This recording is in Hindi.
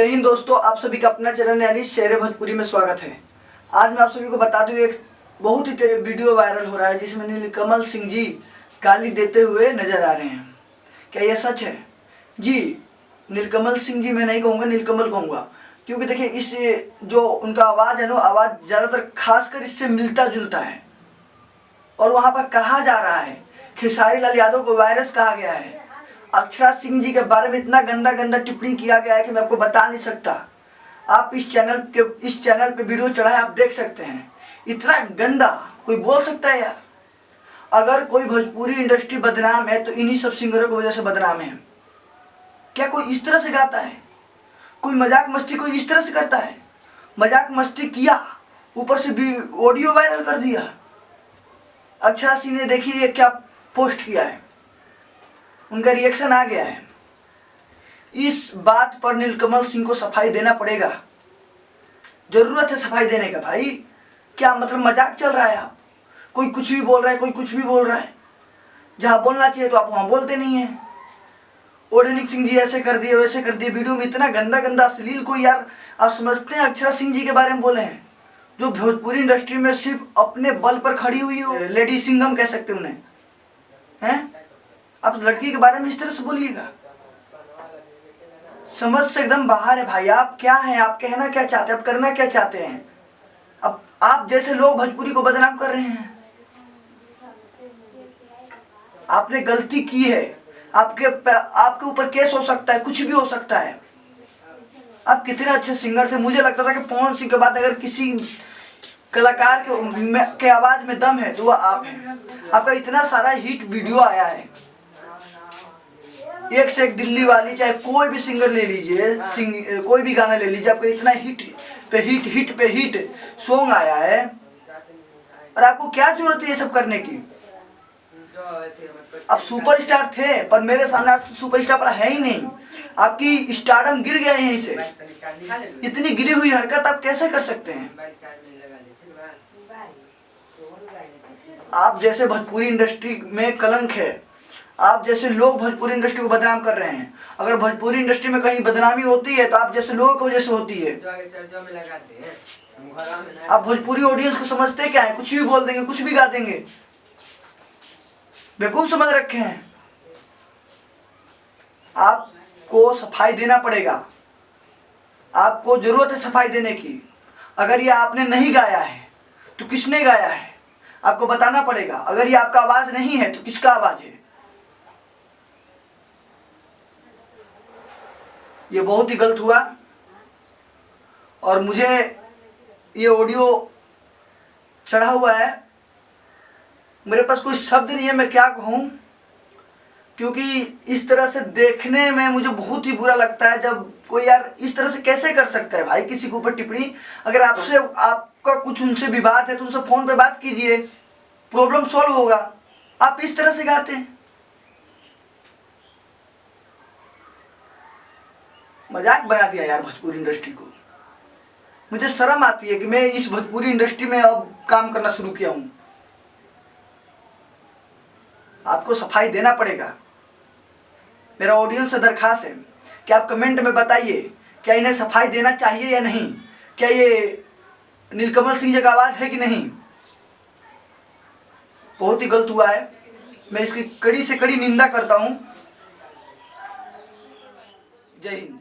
जय हिंद दोस्तों, आप सभी का अपना चैनल यानी शेर भोजपुरी में स्वागत है। आज मैं आप सभी को बता दूं, एक बहुत ही वीडियो वायरल हो रहा है जिसमें नीलकमल सिंह जी गाली देते हुए नजर आ रहे हैं। क्या यह सच है? जी, नीलकमल सिंह जी मैं नहीं कहूँगा, नीलकमल कहूँगा, क्योंकि देखिए इस जो उनका आवाज़ है ना, आवाज़ ज़्यादातर खासकर इससे मिलता जुलता है। और वहाँ पर कहा जा रहा है खेसारी लाल यादव को वायरस कहा गया है। अक्षरा सिंह जी के बारे में इतना गंदा गंदा टिप्पणी किया गया है कि मैं आपको बता नहीं सकता। आप इस चैनल पे वीडियो चढ़ा है, आप देख सकते हैं। इतना गंदा कोई बोल सकता है यार? अगर कोई भोजपुरी इंडस्ट्री बदनाम है तो इन्हीं सब सिंगरों की वजह से बदनाम है। क्या कोई इस तरह से गाता है? कोई मजाक मस्ती कोई इस तरह से करता है? मजाक मस्ती किया, ऊपर से भी ऑडियो वायरल कर दिया। अक्षरा सिंह ने देखिए क्या पोस्ट किया है, उनका रिएक्शन आ गया है। इस बात पर नीलकमल सिंह को सफाई देना पड़ेगा। जरूरत है सफाई देने का भाई। क्या मतलब मजाक चल रहा है? आप कोई कुछ भी बोल रहा है, कोई कुछ भी बोल रहा है। जहाँ बोलना चाहिए तो आप वहाँ बोलते नहीं हैं। ओडेनिक सिंह जी ऐसे कर दिए, वैसे कर दिए, वीडियो में इतना गंदा गंदा अश्लील। कोई यार आप समझते हैं अक्षरा सिंह जी के बारे में बोले हैं, जो भोजपुरी इंडस्ट्री में सिर्फ अपने बल पर खड़ी हुई हो, लेडी सिंघम कह सकते उन्हें हैं। आप लड़की के बारे में इस तरह से बोलिएगा? समझ से एकदम बाहर है भाई। आप क्या हैं? आप कहना क्या चाहते हैं? आप करना क्या चाहते हैं? अब आप जैसे लोग भोजपुरी को बदनाम कर रहे हैं। आपने गलती की है, आपके ऊपर केस हो सकता है, कुछ भी हो सकता है। आप कितने अच्छे सिंगर थे। मुझे लगता था कि पवन सिंह के बाद अगर किसी कलाकार के आवाज में दम है तो वह आप हैं। आपका इतना सारा हिट वीडियो आया है, एक से एक दिल्ली वाली, चाहे कोई भी सिंगर ले लीजिए, कोई भी गाना ले लीजिए, आपका इतना हिट पे हिट सॉन्ग आया है। और आपको क्या जरूरत है ये सब करने की? आप सुपरस्टार थे, पर मेरे सामने आप सुपरस्टार पर है ही नहीं। आपकी स्टारडम गिर गया यहीं से। इतनी गिरी हुई हरकत आप कैसे कर सकते हैं? आप जैसे भोजपुरी इंडस्ट्री में कलंक है। आप जैसे लोग भोजपुरी इंडस्ट्री को बदनाम कर रहे हैं। अगर भोजपुरी इंडस्ट्री में कहीं बदनामी होती है तो आप जैसे लोगों की वजह से होती है। आप भोजपुरी ऑडियंस को समझते क्या है? कुछ भी बोल देंगे, कुछ भी गा देंगे। बेवकूफ समझ रखे हैं। आपको सफाई देना पड़ेगा। आपको जरूरत है सफाई देने की। अगर ये आपने नहीं गाया है तो किसने गाया है? आपको बताना पड़ेगा। अगर ये आपका आवाज नहीं है तो किसका आवाज है? ये बहुत ही गलत हुआ। और मुझे ये ऑडियो चढ़ा हुआ है, मेरे पास कोई शब्द नहीं है, मैं क्या कहूँ। क्योंकि इस तरह से देखने में मुझे बहुत ही बुरा लगता है जब कोई यार इस तरह से कैसे कर सकता है भाई किसी के ऊपर टिप्पणी। अगर आपका कुछ उनसे विवाद है तो उनसे फोन पे बात कीजिए, प्रॉब्लम सॉल्व होगा। आप इस तरह से गाते हैं, मजाक बना दिया यार भोजपुरी इंडस्ट्री को। मुझे शर्म आती है कि मैं इस भोजपुरी इंडस्ट्री में अब काम करना शुरू किया हूं। आपको सफाई देना पड़ेगा। मेरा ऑडियंस से दरखास्त है कि आप कमेंट में बताइए, क्या इन्हें सफाई देना चाहिए या नहीं? क्या ये नीलकमल सिंह जी का आवाज है कि नहीं? बहुत ही गलत हुआ है। मैं इसकी कड़ी से कड़ी निंदा करता हूं। जय हिंद।